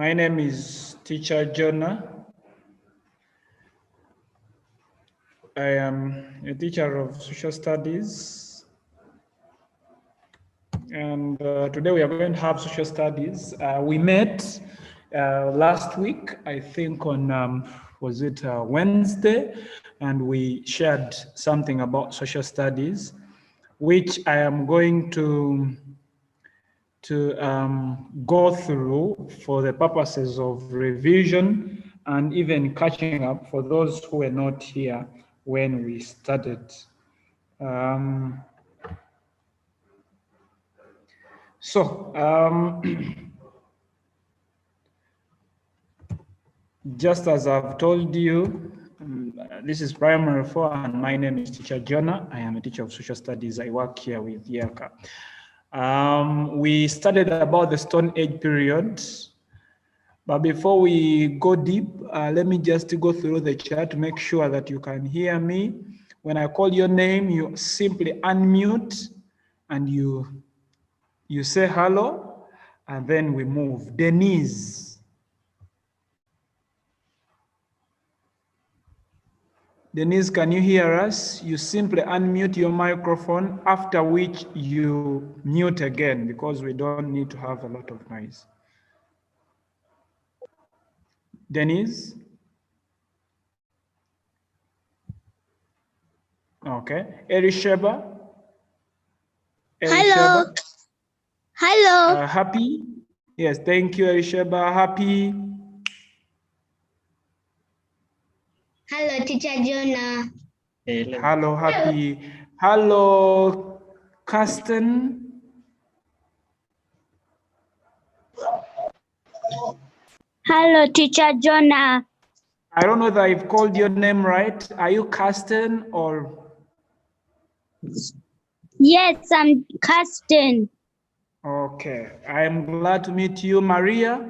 My name is Teacher Jonah. I am a teacher of social studies. And today we are going to have social studies. We met last week, I think on, was it Wednesday? And we shared something about social studies, which I am going to go through for the purposes of revision and even catching up for those who were not here when we started. Just as I've told you, this is Primary 4 and my name is Teacher Jonah. I am a teacher of social studies. I work here with Yaka. We studied about the Stone Age period. But before we go deep, let me just go through the chat to make sure that you can hear me. When I call your name, you simply unmute and you say hello, and then we move. Denise. Denise, can you hear us? You simply unmute your microphone, after which you mute again because we don't need to have a lot of noise. Denise? Okay. Elisheba? Hello. Hello. Happy? Yes, thank you, Elisheba. Happy? Hello, Teacher Jonah. Hello, Happy. Hello, Kirsten. Hello, Teacher Jonah. I don't know if I've called your name right. Are you Kirsten or? Yes, I'm Kirsten. Okay, I am glad to meet you, Maria.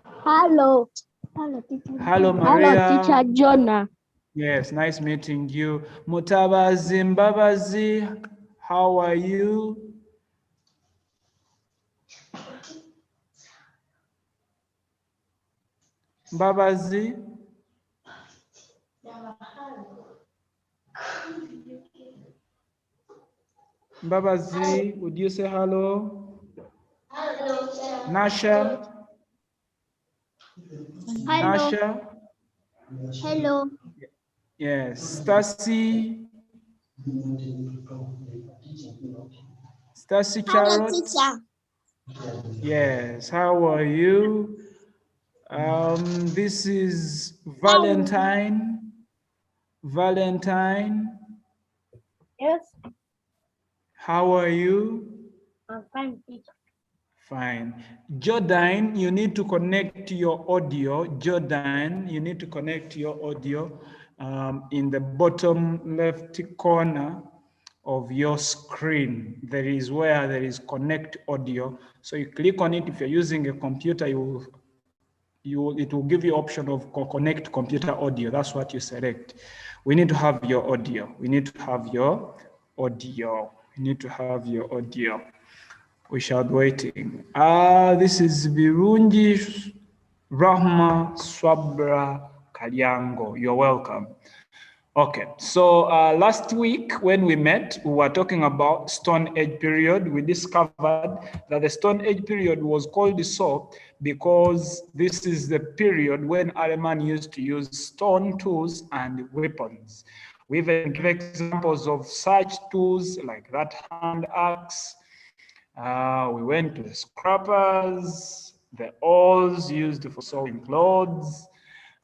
Hello. Hello, Teacher. Hello, Maria. Hello, Teacher Jonah. Yes, nice meeting you. Mutabazi Mbabazi, how are you? Mbabazi? Mbabazi, would you say hello? Hello. Nasha? Hello. Nasha? Hello. Yes, Stacy? Stacy Hello, Charlotte? teacher. Yes, how are you? This is Valentine. Valentine, Yes. how are you? I'm fine, teacher. Fine. Jordan, you need to connect your audio. Jordan, you need to connect your audio in the bottom left corner of your screen. There is where there is connect audio. So you click on it. If you're using a computer, it will give you option of connect computer audio. That's what you select. We need to have your audio. We need to have your audio. We need to have your audio. We shall be waiting. This is Birungi Rahma Swabra Kalyango. You're welcome. Okay, so last week when we met, we were talking about Stone Age period. We discovered that the Stone Age period was called so because this is the period when Aleman used to use stone tools and weapons. We even give examples of such tools like that hand axe. We went to the scrappers, the awls used for sawing clothes.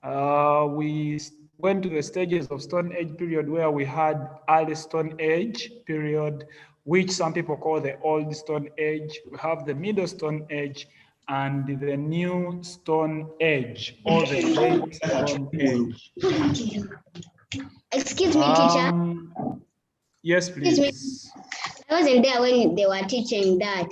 We went to the stages of Stone Age period where we had early Stone Age period, which some people call the Old Stone Age. We have the Middle Stone Age and the New Stone Age, or the Late Stone Age. Excuse me, teacher. Yes, please. I wasn't there when they were teaching that.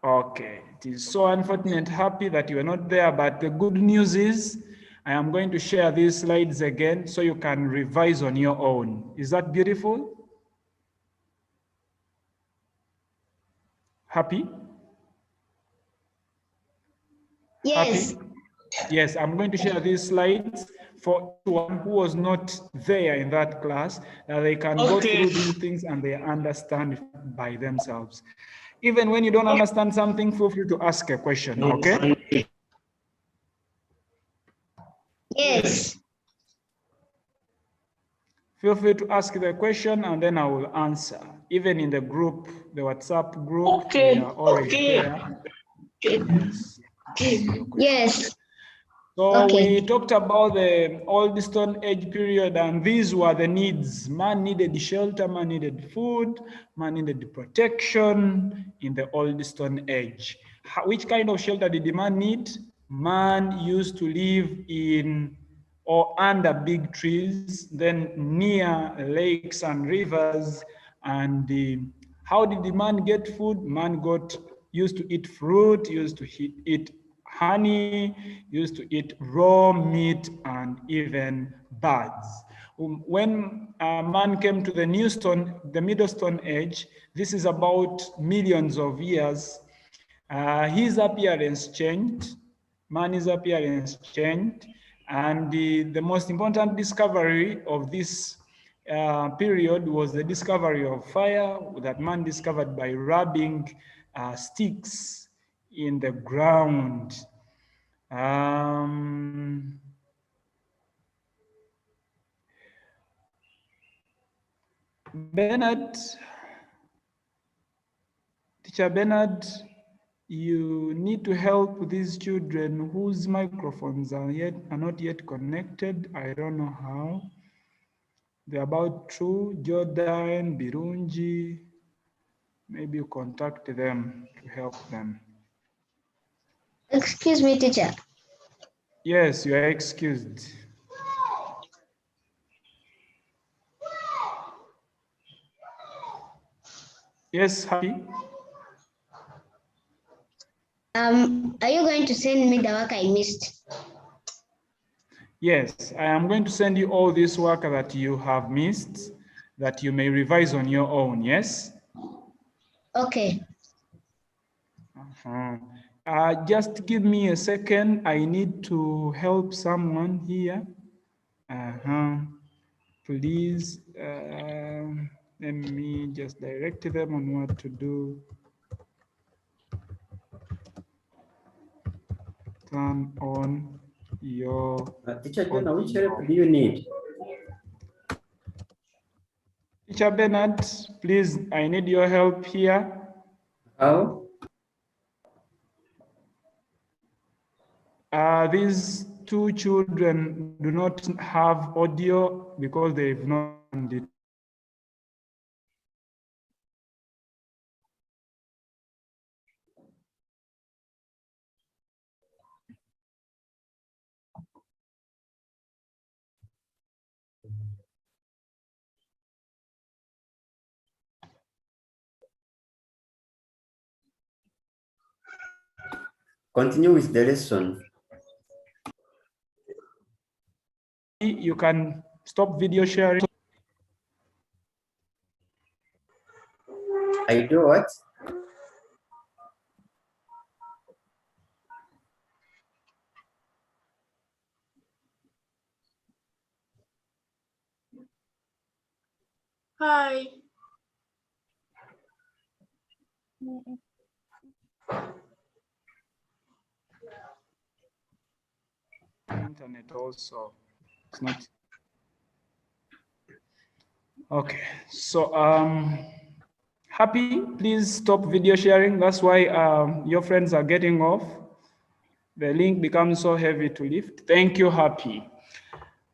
Okay, it is so unfortunate, Happy, that you were not there, but the good news is I am going to share these slides again so you can revise on your own. Is that beautiful? Happy? Yes. Happy? Yes, I'm going to share these slides for anyone who was not there in that class, that they can go through these things and they understand it by themselves. Even when you don't understand something, feel free to ask a question, okay? Yes. Feel free to ask the question and then I will answer. Even in the group, the WhatsApp group, we are already there. Yes. Yes. So Okay. we talked about the Old Stone Age period, and these were the needs. Man needed shelter, man needed food, man needed protection in the Old Stone Age. Which kind of shelter did the man need? Man used to live in or under big trees, then near lakes and rivers. And how did the man get food? Man used to eat fruit, used to eat honey, used to eat raw meat, and even birds. When man came to the Middle Stone Age, this is about millions of years, his appearance changed, man's appearance changed, and the most important discovery of this period was the discovery of fire that man discovered by rubbing sticks in the ground. Bernard, Teacher Bernard, you need to help these children whose microphones are not yet connected. I don't know how. They're about True, Jordan, Birunji. Maybe you contact them to help them. Excuse me, teacher. Yes, you are excused. Yes, Happy? Are you going to send me the work I missed? Yes, I am going to send you all this work that you have missed, that you may revise on your own, yes? Okay. Just give me a second. I need to help someone here. Please, let me just direct them on what to do. Turn on your Teacher Jonah, which help do you need? Teacher Bernard, please, I need your help here. How? These two children do not have audio because they've not done it. Continue with the lesson. You can stop video sharing. I do what? Hi. Internet also. It's not. Okay. So Happy, please stop video sharing. That's why your friends are getting off. The link becomes so heavy to lift. Thank you, Happy.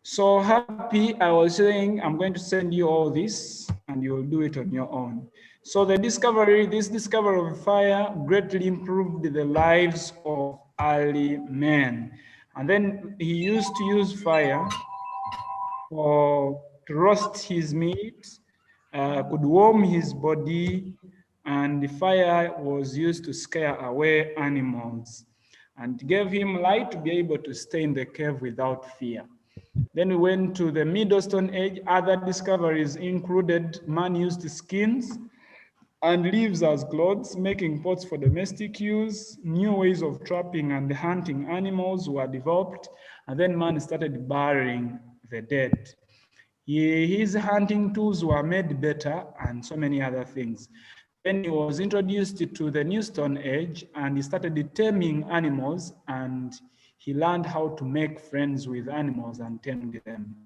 So Happy, I was saying I'm going to send you all this and you'll do it on your own. So this discovery of fire greatly improved the lives of early men. And then he used to use fire to roast his meat, could warm his body, and the fire was used to scare away animals and gave him light to be able to stay in the cave without fear. Then we went to the Middle Stone Age. Other discoveries included man used skins and leaves as clothes, making pots for domestic use. New ways of trapping and hunting animals were developed, and then man started burying the dead. His hunting tools were made better and so many other things. Then he was introduced to the New Stone Age and he started taming animals, and he learned how to make friends with animals and tame them.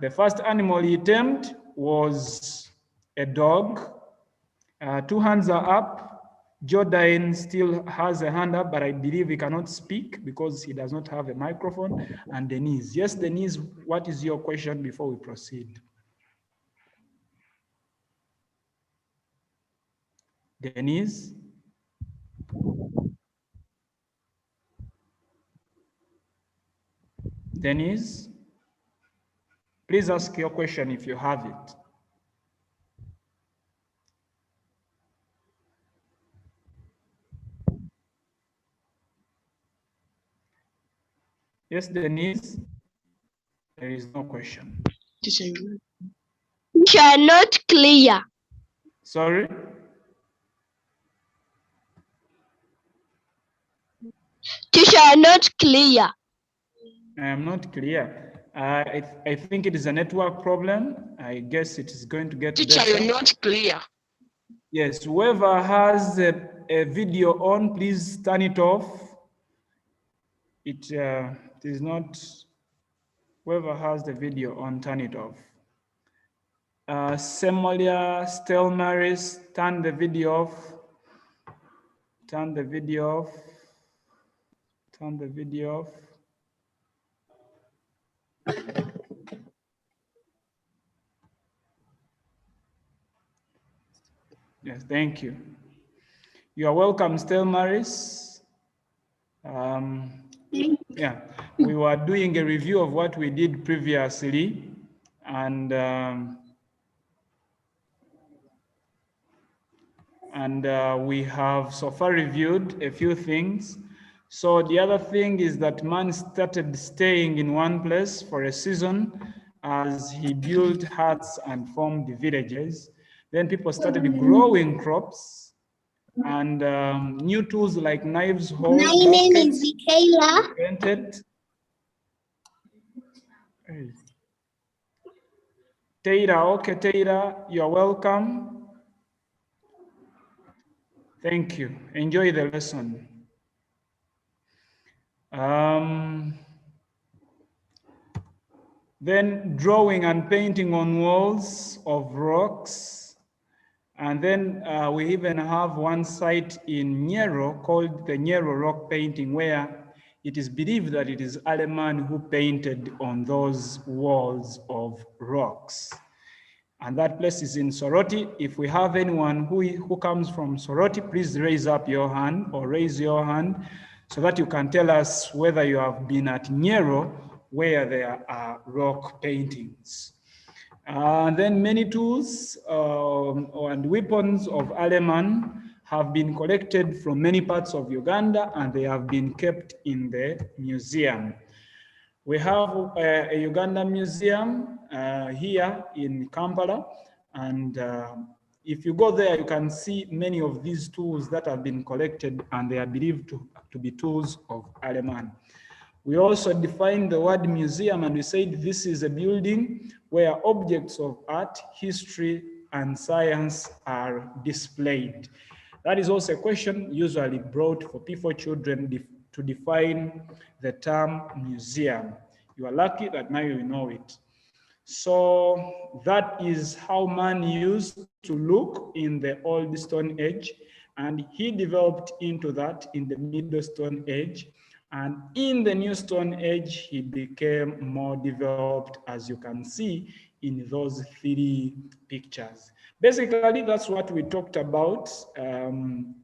The first animal he tamed was a dog. 2 hands are up. Jordan still has a hand up, but I believe he cannot speak because he does not have a microphone. And Denise. Yes, Denise, what is your question before we proceed? Denise? Denise? Please ask your question if you have it. Yes, Denise? There is no question. Teacher, not clear. Sorry? Teacher, not clear. I am not clear. I think it is a network problem. I guess it is going to get Teacher, better. you're not clear. Yes, whoever has a video on, please turn it off. It is not, whoever has the video on, turn it off. Semolia, Stelmaris, turn the video off. Turn the video off. Turn the video off. Yes, thank you. You are welcome, Stelmaris. Yeah, we were doing a review of what we did previously, and we have so far reviewed a few things. So the other thing is that man started staying in one place for a season as he built huts and formed villages. Then people started growing crops, and new tools like knives, hoes, My name is Michaela. invented. Hey. Teira, okay, Teira, you're welcome. Thank you. Enjoy the lesson. Then drawing and painting on walls of rocks. And then we even have one site in Nyero called the Nyero Rock Painting, where it is believed that it is Aleman who painted on those walls of rocks. And that place is in Soroti. If we have anyone who comes from Soroti, please raise up your hand or raise your hand so that you can tell us whether you have been at Nyero, where there are rock paintings. And then many tools and weapons of Aleman have been collected from many parts of Uganda, and they have been kept in the museum. We have a Uganda museum here in Kampala, and if you go there, you can see many of these tools that have been collected, and they are believed to be tools of Aleman. We also defined the word museum, and we said this is a building where objects of art, history, and science are displayed. That is also a question usually brought for P4 children to define the term museum. You are lucky that now you know it. So that is how man used to look in the Old Stone Age, and he developed into that in the Middle Stone Age. And in the New Stone Age, he became more developed, as you can see in those 3 pictures. Basically, that's what we talked about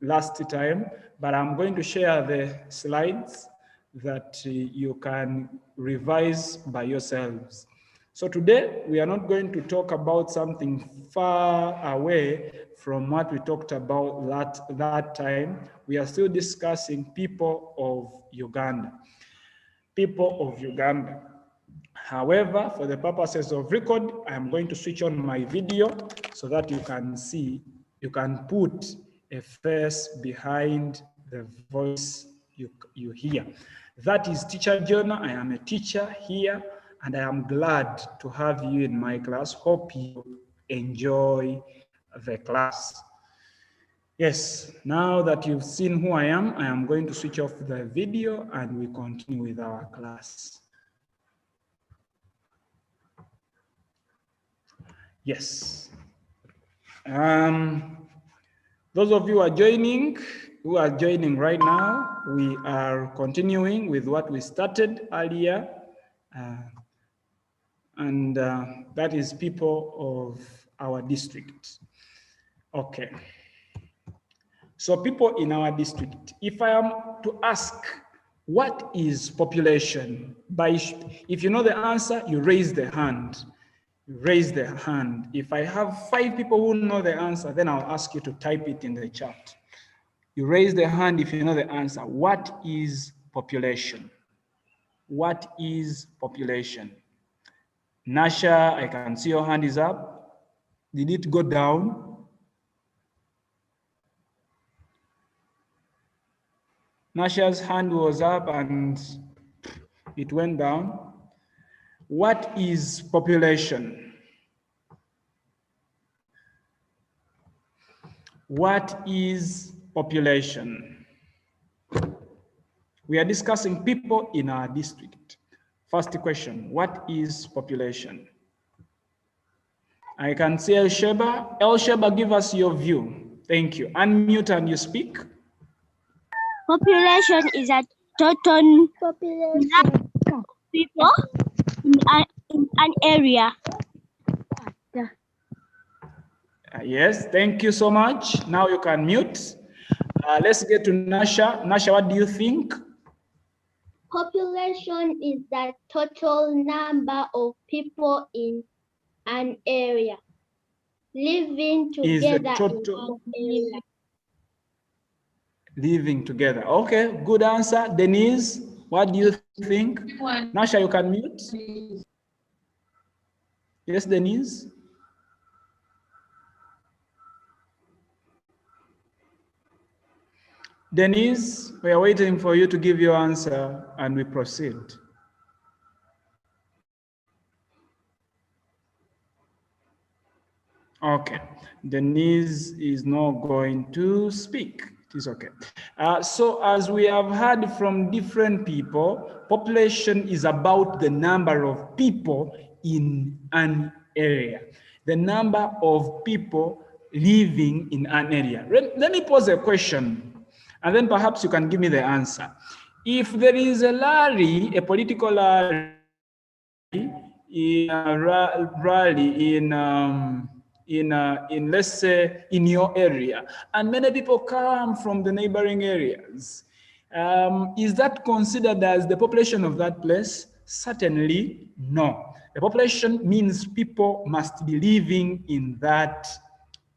last time, but I'm going to share the slides that you can revise by yourselves. So today, we are not going to talk about something far away from what we talked about that time. We are still discussing people of Uganda. People of Uganda. However, for the purposes of record, I am going to switch on my video so that you can see You can put a face behind the voice you hear. That is Teacher Jonah. I am a teacher here, and I am glad to have you in my class. Hope you enjoy the class. Yes, now that you've seen who I am going to switch off the video and we continue with our class. Yes. Those of you who are joining right now, we are continuing with what we started earlier. And that is people of our district. Okay. So people in our district, if I am to ask, what is population? If you know the answer, you raise the hand. You raise the hand. If I have 5 people who know the answer, then I'll ask you to type it in the chat. You raise the hand if you know the answer. What is population? What is population? Nasha, I can see your hand is up. Did it go down? Nasha's hand was up and it went down. What is population? What is population? We are discussing people in our district. First question, what is population? I can see El Sheba. El Sheba, give us your view. Thank you. Unmute and you speak. Population is a total number of people in an area. Yes, thank you so much. Now you can mute. Let's get to Nasha. Nasha, what do you think? Population is the total number of people in an area living together in an area. Living together. Okay, good answer. Denise, what do you think? Nasha, you can mute. Yes, Denise. Denise, we are waiting for you to give your answer and we proceed. Okay, Denise is not going to speak. It is okay. So as we have heard from different people, population is about the number of people in an area. The number of people living in an area. Let me pose a question, and then perhaps you can give me the answer. If there is a rally, a political rally, in let's say in your area, and many people come from the neighboring areas, is that considered as the population of that place? Certainly no. The population means people must be living in that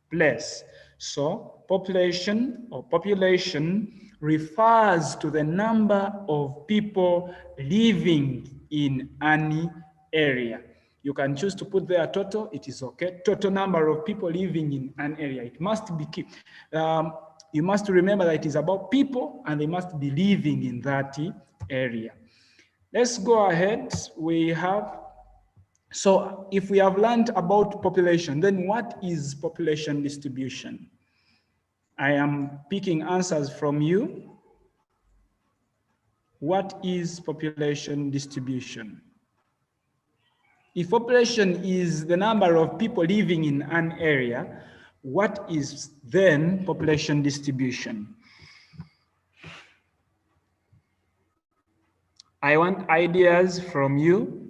place. So population or population refers to the number of people living in any area. You can choose to put there total, it is okay. Total number of people living in an area. It must be key. You must remember that it is about people and they must be living in that area. Let's go ahead. So if we have learned about population, then what is population distribution? I am picking answers from you. What is population distribution? If population is the number of people living in an area, what is then population distribution? I want ideas from you.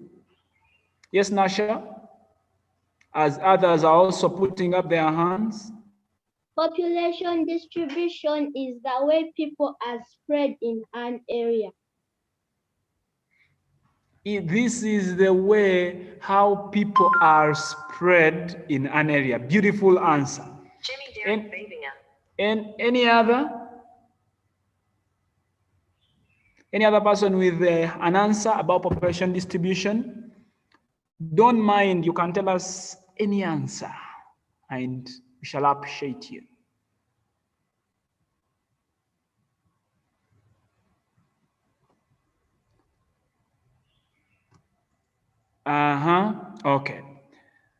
Yes, Nasha? As others are also putting up their hands. Population distribution is the way people are spread in an area. This is the way how people are spread in an area. Beautiful answer. And any other? Any other person with an answer about population distribution? Don't mind, you can tell us any answer and We shall appreciate you. Okay.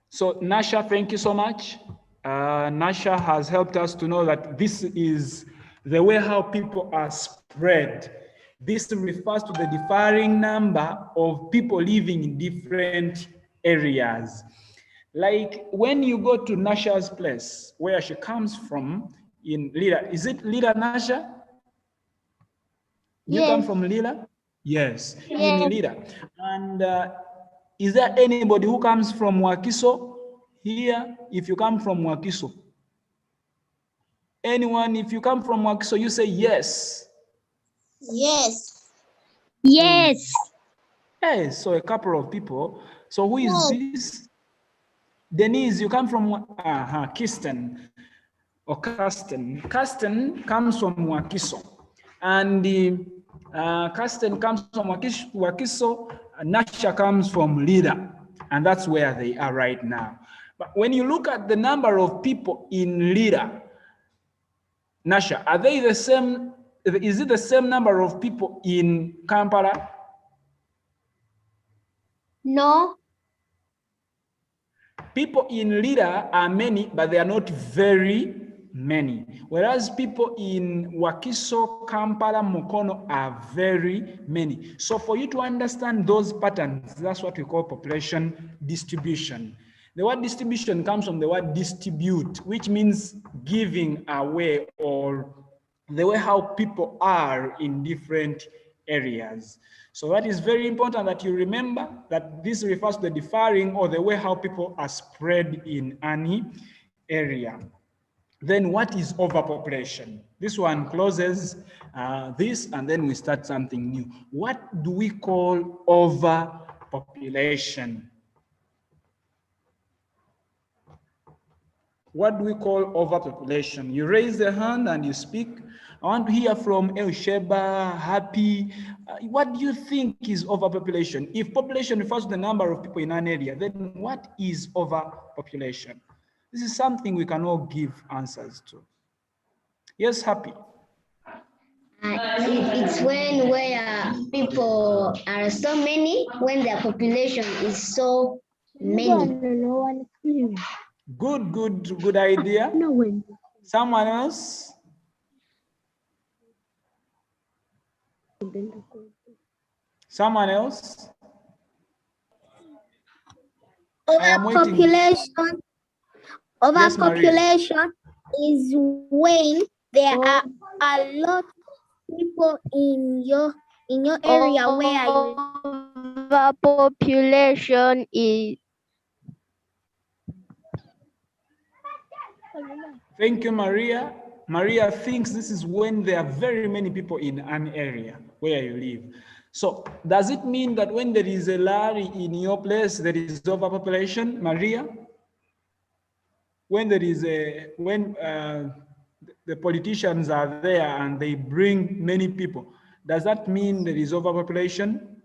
So Nasha, thank you so much. Nasha has helped us to know that this is the way how people are spread. This refers to the differing number of people living in different areas. Like when you go to Nasha's place, where she comes from in Lila, is it Lila, Nasha? You come from Lila? Yes, in Lila. And is there anybody who comes from Wakiso here? If you come from Wakiso, anyone, if you come from Wakiso, you say yes. Yes. Yes. Yes, so a couple of people. So who is this? Denise, you come from Kirsten or Kirsten. Kirsten comes from Wakiso. And Kirsten comes from Wakiso, Nasha comes from Lida. And that's where they are right now. But when you look at the number of people in Lida, Nasha, are they the same? Is it the same number of people in Kampala? No. People in Lida are many, but they are not very many. Whereas people in Wakiso, Kampala, Mukono are very many. So for you to understand those patterns, that's what we call population distribution. The word distribution comes from the word distribute, which means giving away, or the way how people are in different areas. So that is very important that you remember that this refers to the differing or the way how people are spread in any area. Then what is overpopulation? This one closes this, and then we start something new. What do we call overpopulation? What do we call overpopulation? You raise the hand and you speak. I want to hear from El Sheba, Happy. What do you think is overpopulation? If population refers to the number of people in an area, then what is overpopulation? This is something we can all give answers to. Yes, Happy. It's when where people are so many, when their population is so many. Good idea. Someone else? Someone else? Overpopulation is when there are a lot of people in your area where overpopulation is. Thank you, Maria. Maria thinks this is when there are very many people in an area where you live. So does it mean that when there is a Larry in your place, there is overpopulation, Maria? When there is the politicians are there and they bring many people, does that mean there is overpopulation?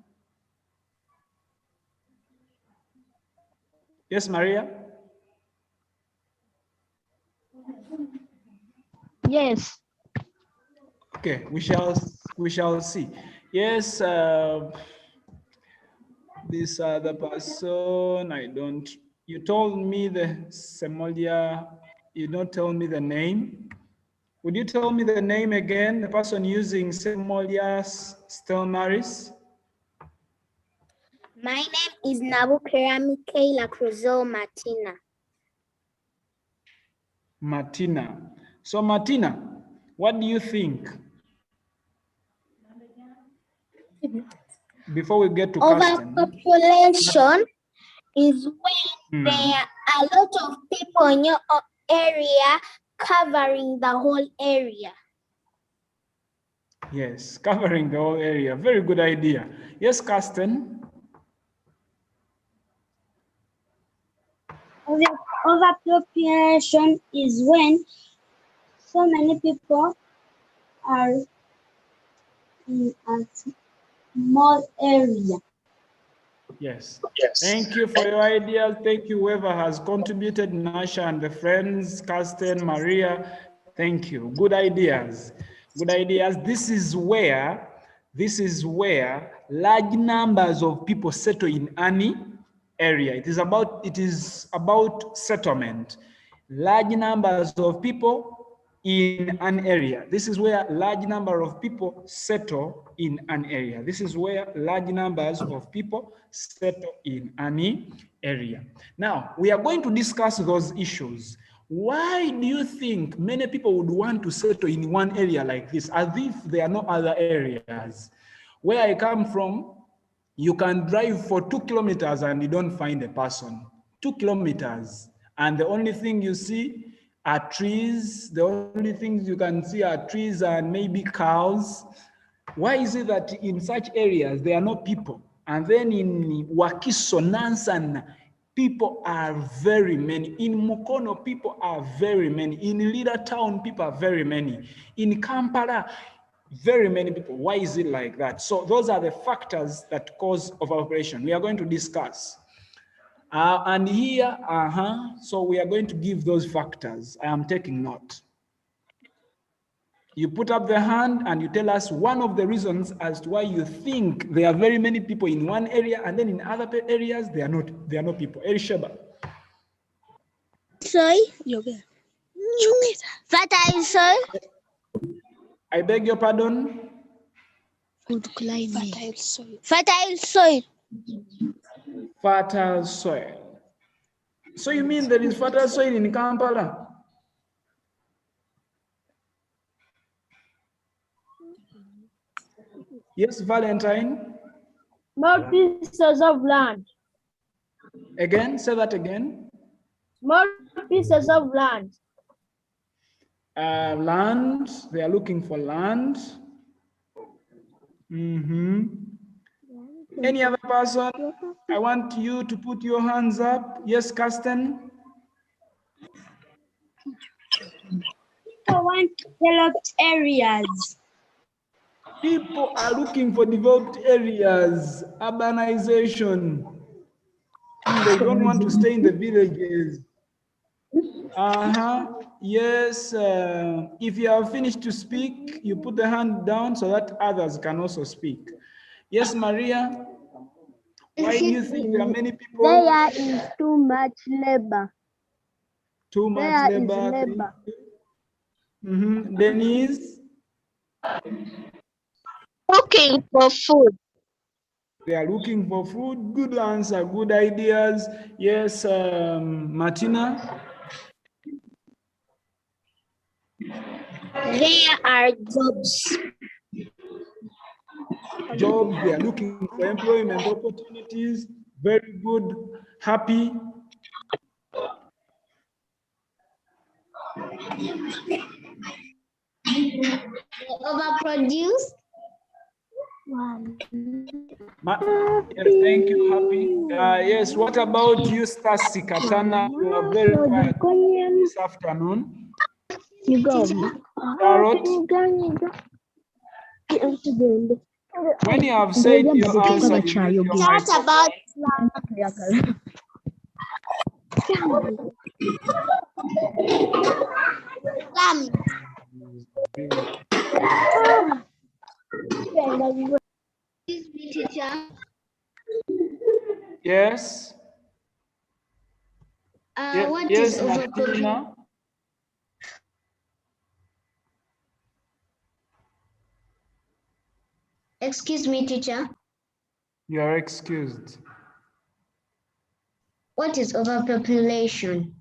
Yes, Maria? Yes. Okay, we shall see. Yes, this other person, you told me the Semolia, you don't tell me the name. Would you tell me the name again, the person using Semolia Stelmaris? My name is Nabukera Michaela Cruzo Martina. Martina. So Martina, what do you think? Before we get to overpopulation is when there are a lot of people in your area covering the whole area. Yes, covering the whole area. Very good idea. Yes, Karsten. Overpopulation is when so many people are in a small area. Yes. Thank you for your ideas. Thank you, whoever has contributed, Nasha and the friends, Karsten, Maria. Thank you. Good ideas. Good ideas. This is where large numbers of people settle in any area. It is about settlement. Large numbers of people in an area. This is where large number of people settle in an area. This is where large numbers of people settle in any area. Now, we are going to discuss those issues. Why do you think many people would want to settle in one area like this, as if there are no other areas? Where I come from, you can drive for 2 kilometers and you don't find a person. 2 kilometers. And the only thing you see are trees. The only things you can see are trees and maybe cows. Why is it that in such areas there are no people? And then in Wakiso, Nansan, people are very many. In Mukono, people are very many. In Lida Town, people are very many. In Kampala, very many people. Why is it like that? So those are the factors that cause overpopulation. We are going to discuss. And here, so we are going to give those factors. I am taking note. You put up the hand and you tell us one of the reasons as to why you think there are very many people in one area and then in other areas there are no people. Elisheba. Soil. Fertile soil. I beg your pardon? Good climate. Fertile soil. Fertile soil. Fertile soil. So you mean there is fertile soil in Kampala? Yes, Valentine? Small pieces of land. Again, say that again. Small pieces of land. Land, they are looking for land. Any other person? I want you to put your hands up. Yes, Karsten? People want developed areas. People are looking for developed areas, urbanization. They don't want to stay in the villages. Yes, if you have finished to speak, you put the hand down so that others can also speak. Yes, Maria? Why do you think there are many people? There is too much labor. Too much labor. Denise? Looking for food. They are looking for food. Good answer, good ideas. Yes, Martina? There are jobs. Jobs, they are looking for employment opportunities. Very good. Happy? Overproduced. Yes, thank you, Happy. Yes, what about you, Stasi Katana? You are very quiet this afternoon. You go. Charlotte? When you have said your answer, you What about Yes. What yes, is overpopulation? Martina. Excuse me, teacher. You are excused. What is overpopulation?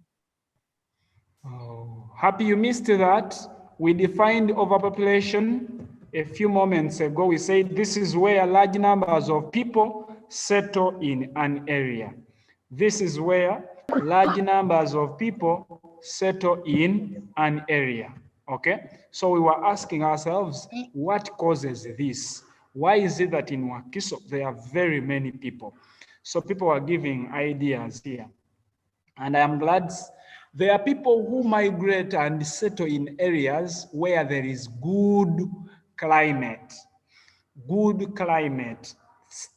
Oh, Happy you missed that. We defined overpopulation a few moments ago. We said this is where large numbers of people settle in an area. This is where large numbers of people settle in an area. Okay, so we were asking ourselves, what causes this? Why is it that in Wakiso there are very many people? So people are giving ideas here. And I am glad there are people who migrate and settle in areas where there is good climate. Good climate.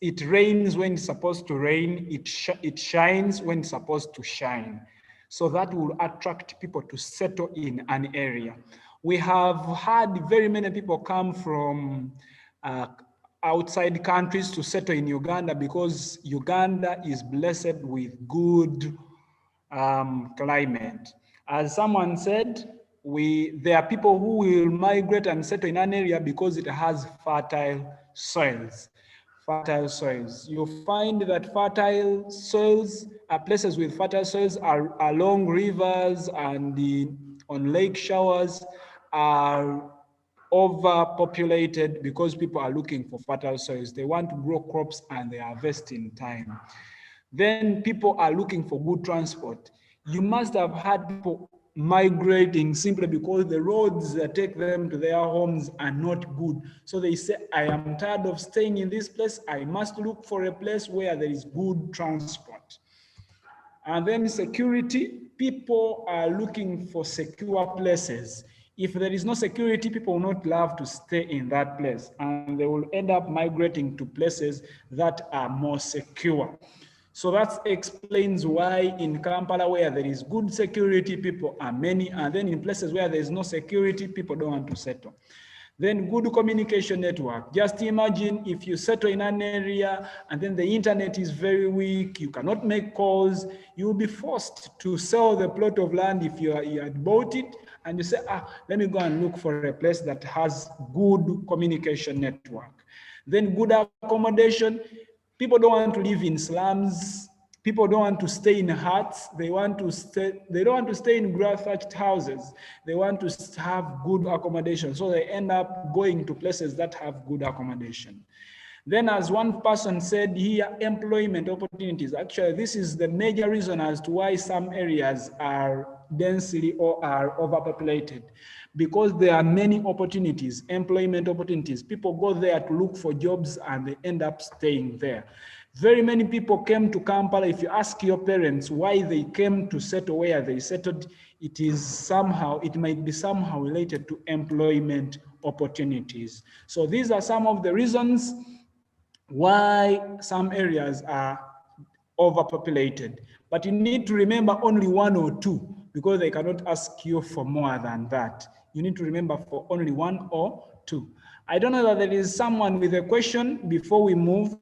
it rains when it's supposed to rain, it shines when it's supposed to shine. So that will attract people to settle in an area. We have had very many people come from outside countries to settle in Uganda because Uganda is blessed with good climate. As someone said, there are people who will migrate and settle in an area because it has fertile soils. Fertile soils. You'll find that fertile soils, places with fertile soils are along rivers and on lake showers are overpopulated because people are looking for fertile soils. They want to grow crops and they harvest in time. Then people are looking for good transport. You must have had people migrating simply because the roads that take them to their homes are not good. So they say, I am tired of staying in this place. I must look for a place where there is good transport. And then security, people are looking for secure places. If there is no security, people will not love to stay in that place, and they will end up migrating to places that are more secure. So that explains why in Kampala, where there is good security, people are many, and then in places where there is no security, people don't want to settle. Then good communication network. Just imagine if you settle in an area and then the internet is very weak, you cannot make calls, you'll be forced to sell the plot of land if you had bought it, and you say, let me go and look for a place that has good communication network. Then good accommodation. People don't want to live in slums. People don't want to stay in huts. They don't want to stay in grass-thatched houses. They want to have good accommodation. So they end up going to places that have good accommodation. Then, as one person said here, employment opportunities. Actually, this is the major reason as to why some areas are densely or are overpopulated, because there are many opportunities, employment opportunities. People go there to look for jobs and they end up staying there. Very many people came to Kampala. If you ask your parents why they came to settle where they settled, it might be somehow related to employment opportunities. So these are some of the reasons why some areas are overpopulated. But you need to remember only one or two, because they cannot ask you for more than that. You need to remember for only one or two. I don't know that there is someone with a question before we move.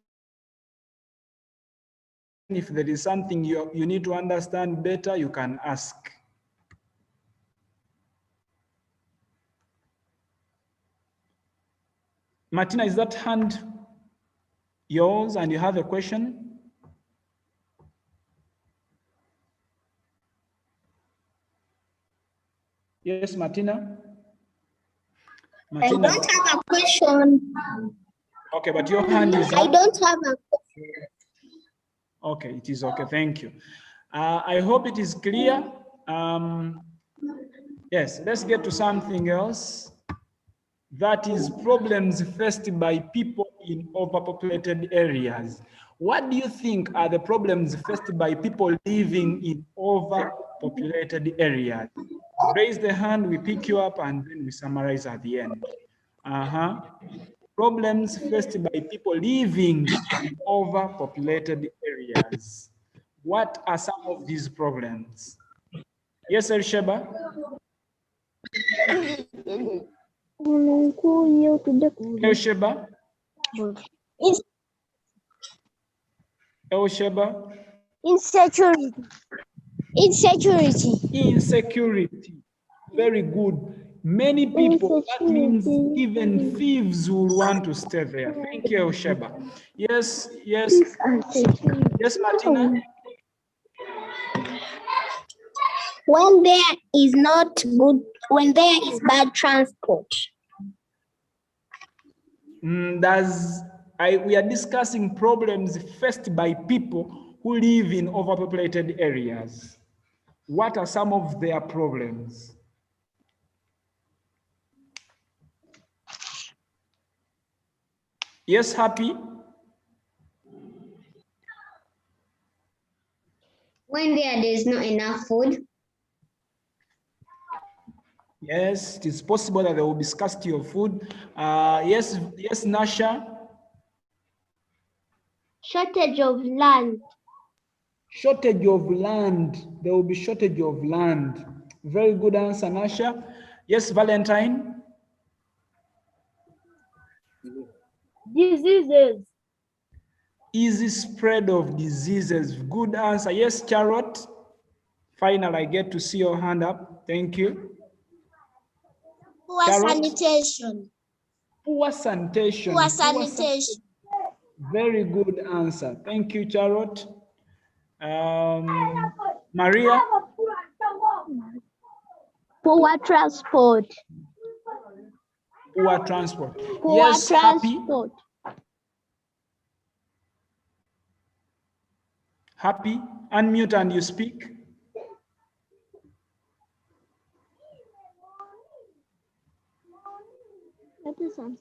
If there is something you need to understand better, you can ask. Martina, is that hand yours and you have a question? Yes, Martina? Martina? I don't have a question. Okay, but your hand is up. I don't have a question. Okay, it is okay, thank you. I hope it is clear. Yes, let's get to something else. That is problems faced by people in overpopulated areas. What do you think are the problems faced by people living in overpopulated areas? Raise the hand, we pick you up, and then we summarize at the end. Problems faced by people living in overpopulated areas. What are some of these problems? Yes, Elsheba? Elsheba? Elsheba? Insecurity. Insecurity. Insecurity. Very good. Many people, that means even thieves will want to stay there. Thank you, Elsheba. Yes, yes. Yes, Martina? When there is not good, when there is bad transport. We are discussing problems faced by people who live in overpopulated areas. What are some of their problems? Yes, Happy? When there is not enough food. Yes, it is possible that there will be scarcity of food. Yes, Nasha? Shortage of land. Shortage of land. There will be shortage of land. Very good answer, Nasha. Yes, Valentine. Diseases. Easy spread of diseases. Good answer. Yes, Charlotte. Final, I get to see your hand up. Thank you. Poor Charlotte? sanitation. Poor sanitation. Poor sanitation. Very good answer. Thank you, Charlotte. Maria? Poor transport. Poor transport. Poor Yes, transport. Happy? Unmute and you speak.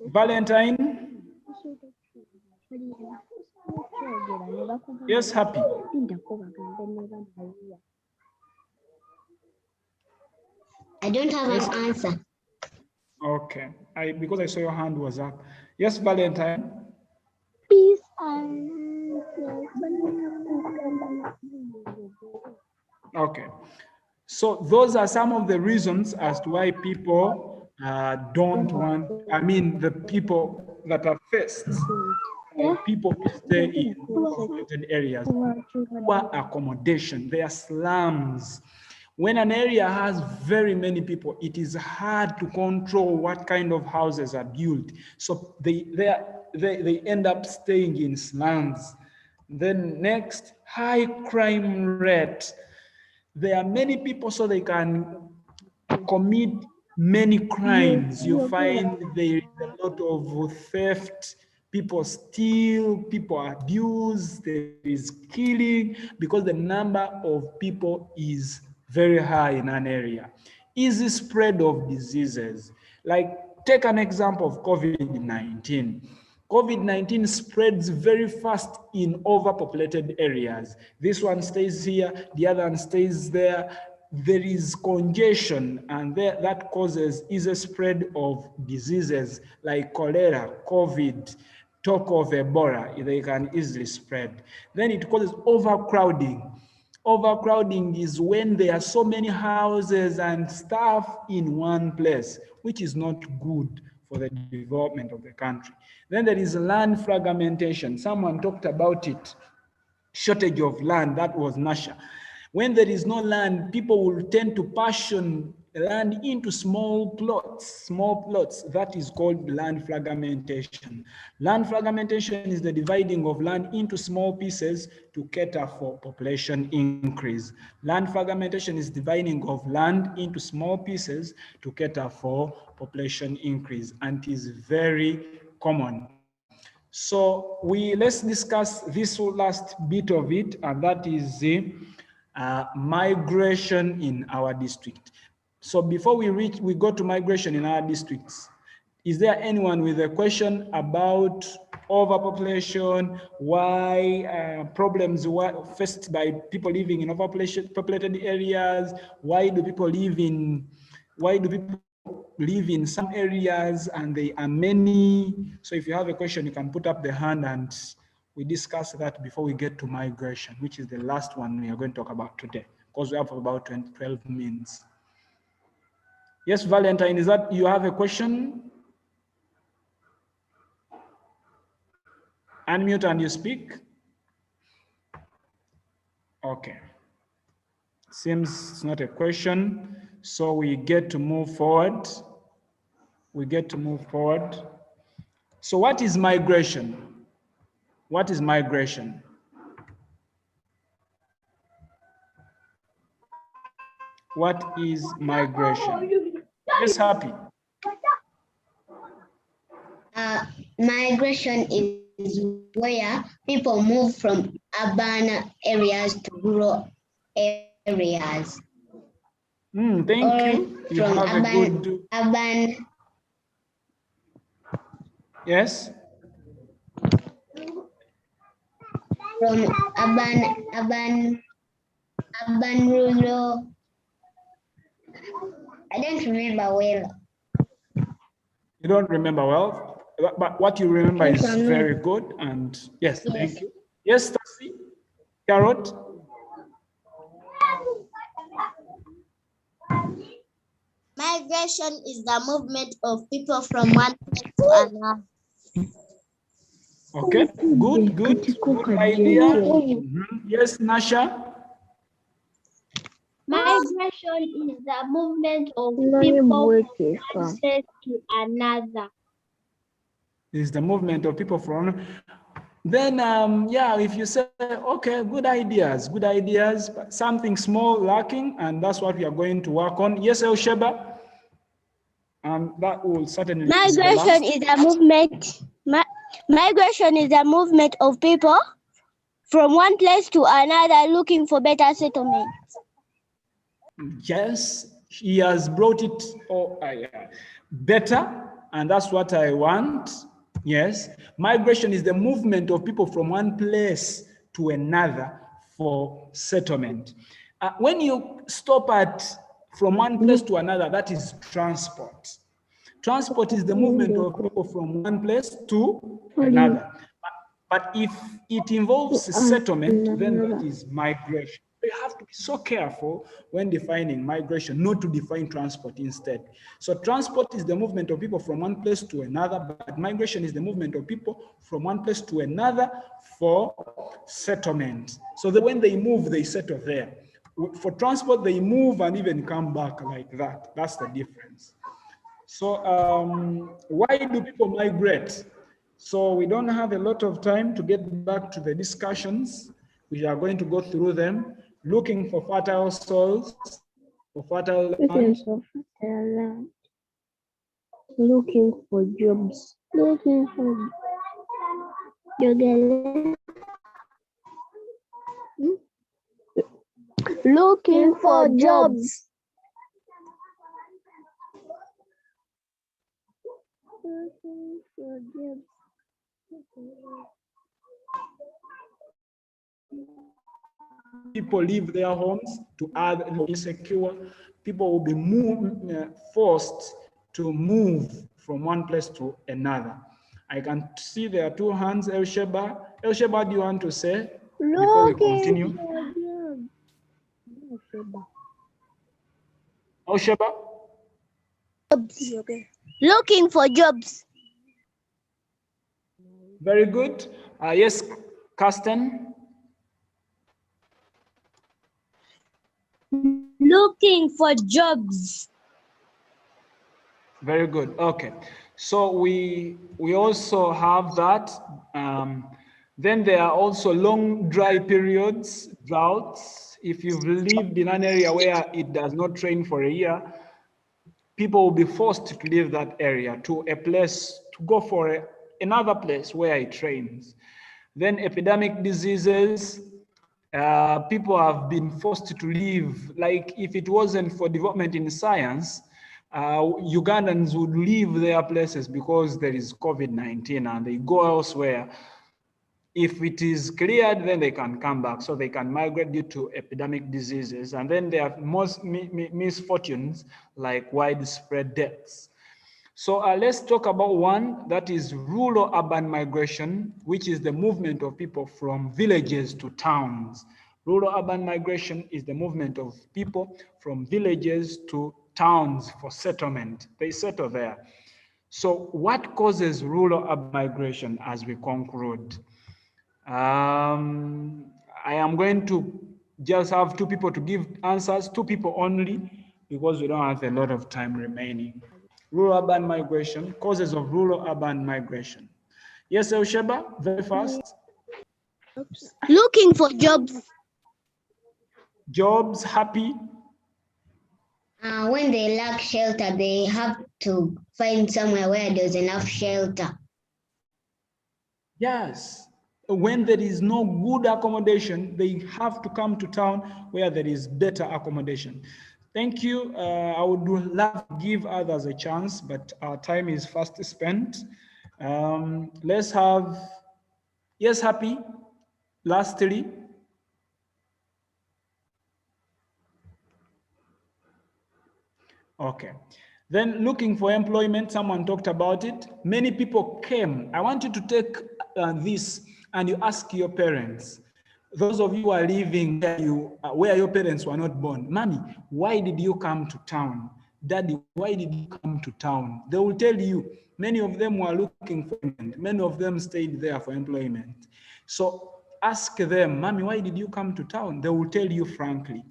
Valentine? Yes, Happy. I don't have an answer. Okay. Because I saw your hand was up. Yes, Valentine. Peace and Okay. So those are some of the reasons as to why people don't want, the people that are faced, people who stay in populated areas, poor accommodation, they are slums. When an area has very many people, it is hard to control what kind of houses are built. So they end up staying in slums. Then next, high crime rate. There are many people, so they can commit many crimes. You find there is a lot of theft, people steal, people abuse, there is killing, because the number of people is very high in an area. Easy spread of diseases. Like, take an example of COVID-19. COVID-19 spreads very fast in overpopulated areas. This one stays here, the other one stays there. There is congestion, and that causes easy spread of diseases like cholera, COVID, talk of Ebola. They can easily spread. Then it causes overcrowding. Overcrowding is when there are so many houses and stuff in one place, which is not good for the development of the country. Then there is land fragmentation. Someone talked about it. Shortage of land, that was Nasha. When there is no land, people will tend to portion land into small plots. That is called land fragmentation. Land fragmentation is the dividing of land into small pieces to cater for population increase. Land fragmentation is dividing of land into small pieces to cater for population increase, and it is very common. So let's discuss this last bit of it, and that is the migration in our district. So before we go to migration in our districts, is there anyone with a question about overpopulation, why problems were faced by people living in populated areas? Why do people live in some areas and they are many? So if you have a question, you can put up the hand and we discuss that before we get to migration, which is the last one we are going to talk about today, because we have about 12 minutes. Yes, Valentine, is that you have a question? Unmute and you speak. Okay. Seems it's not a question. So we get to move forward. So what is migration? What is migration? What is migration? Yes, Happy. Migration is where people move from urban areas to rural areas. Thank you. You from have urban. Yes. From urban rural. I don't remember well. You don't remember well, but what you remember is very good. And yes, thank you. Yes, Stacy? Carrot? Migration is the movement of people from one place to another. Okay, good idea. Yes, Nasha? Migration is the movement of people from one place to another. Is the movement of people from. Then, yeah, if you say, okay, good ideas, but something small lacking, and that's what we are going to work on. Yes, Elsheba? That will certainly. Migration is a movement. Migration is a movement of people from one place to another looking for better settlement. Yes, he has brought it better, and that's what I want. Yes, migration is the movement of people from one place to another for settlement. When you stop at from one place to another, that is transport. Transport is the movement of people from one place to another. But if it involves settlement, then that is migration. You have to be so careful when defining migration, not to define transport instead. So transport is the movement of people from one place to another, but migration is the movement of people from one place to another for settlement. So that when they move, they settle there. For transport, they move and even come back like that. That's the difference. So why do people migrate? So we don't have a lot of time to get back to the discussions. We are going to go through them, looking for fertile soils, for fertile land. Looking for jobs. Looking for Looking for jobs. People leave their homes to add insecure. People will be forced to move from one place to another. I can see there are two hands. Elsheba, do you want to say before we continue? Elsheba? Looking for jobs. Very good. Yes, Karsten. Looking for jobs. Very good. Okay. So we also have that. Then there are also long dry periods, droughts. If you've lived in an area where it does not rain for a year, people will be forced to leave that area to a place, to go for another place where it rains. Then epidemic diseases, people have been forced to leave. Like if it wasn't for development in science, Ugandans would leave their places because there is COVID-19 and they go elsewhere. If it is cleared, then they can come back. So they can migrate due to epidemic diseases. And then there are most misfortunes like widespread deaths. So let's talk about one, that is rural-urban migration, which is the movement of people from villages to towns. Rural-urban migration is the movement of people from villages to towns for settlement. They settle there. So what causes rural-urban migration as we conclude? I am going to just have two people to give answers, two people only, because we don't have a lot of time remaining. Rural-urban migration, causes of rural-urban migration. Yes, Elsheba, very fast. Looking for jobs. Jobs, happy. When they lack shelter, they have to find somewhere where there's enough shelter. Yes. When there is no good accommodation, they have to come to town where there is better accommodation. Thank you. I would love to give others a chance, but our time is fast spent. Let's have, yes, happy. Lastly. Okay. Then looking for employment, someone talked about it. Many people came. I want you to take this and you ask your parents, those of you who are living where your parents were not born, Mommy, why did you come to town? Daddy, why did you come to town? They will tell you, many of them were looking for employment. Many of them stayed there for employment. So ask them, Mommy, why did you come to town? They will tell you frankly.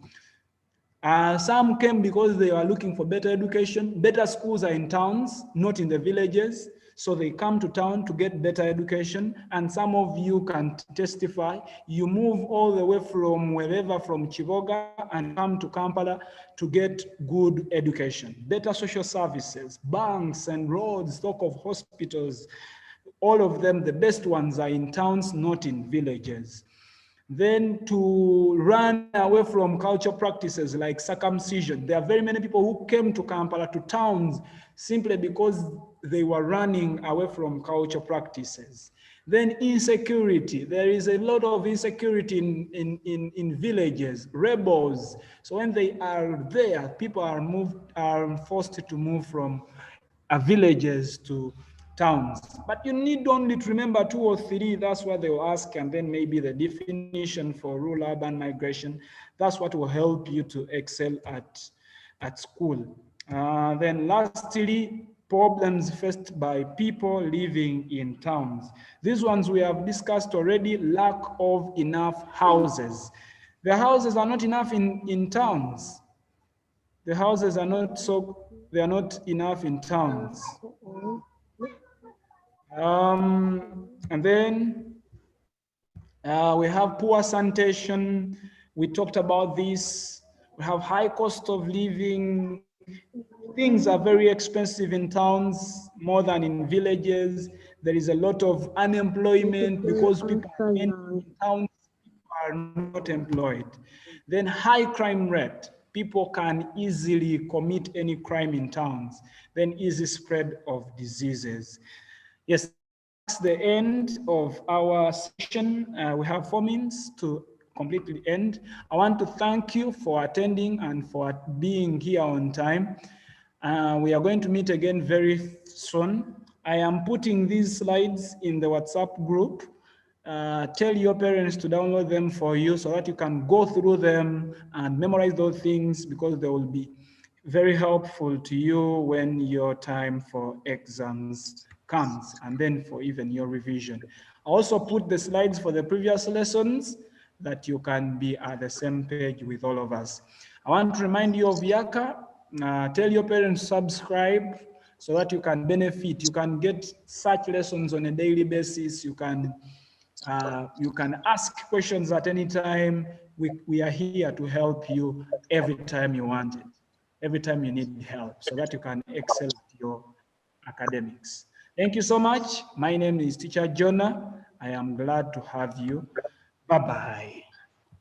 Some came because they were looking for better education. Better schools are in towns, not in the villages. So they come to town to get better education. And some of you can testify. You move all the way from wherever, from Chivoga, and come to Kampala to get good education. Better social services, banks and roads, talk of hospitals. All of them, the best ones are in towns, not in villages. Then to run away from cultural practices like circumcision. There are very many people who came to Kampala, to towns, simply because they were running away from cultural practices. Then insecurity. There is a lot of insecurity in villages, rebels. So when they are there, people are forced to move from villages to towns. But you need only to remember 2 or 3. That's what they will ask, and then maybe the definition for rural-urban migration. That's what will help you to excel at school. Then lastly, problems faced by people living in towns. These ones we have discussed already. Lack of enough houses. The houses are not enough in towns. The houses are not enough in towns. And then we have poor sanitation. We talked about this. We have high cost of living. Things are very expensive in towns more than in villages. There is a lot of unemployment because people in towns are not employed. Then high crime rate. People can easily commit any crime in towns. Then easy spread of diseases. Yes, that's the end of our session. We have 4 minutes to completely end. I want to thank you for attending and for being here on time. We are going to meet again very soon. I am putting these slides in the WhatsApp group. Tell your parents to download them for you so that you can go through them and memorize those things, because they will be very helpful to you when your time for exams comes, and then for even your revision. I also put the slides for the previous lessons that you can be at the same page with all of us. I want to remind you of Yaka. Tell your parents to subscribe so that you can benefit. You can get such lessons on a daily basis. You can ask questions at any time. We are here to help you every time you want it, every time you need help, so that you can excel at your academics. Thank you so much. My name is Teacher Jonah. I am glad to have you. Bye-bye.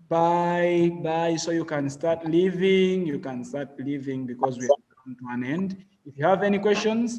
Bye. So you can start leaving. You can start leaving because we have come to an end. If you have any questions,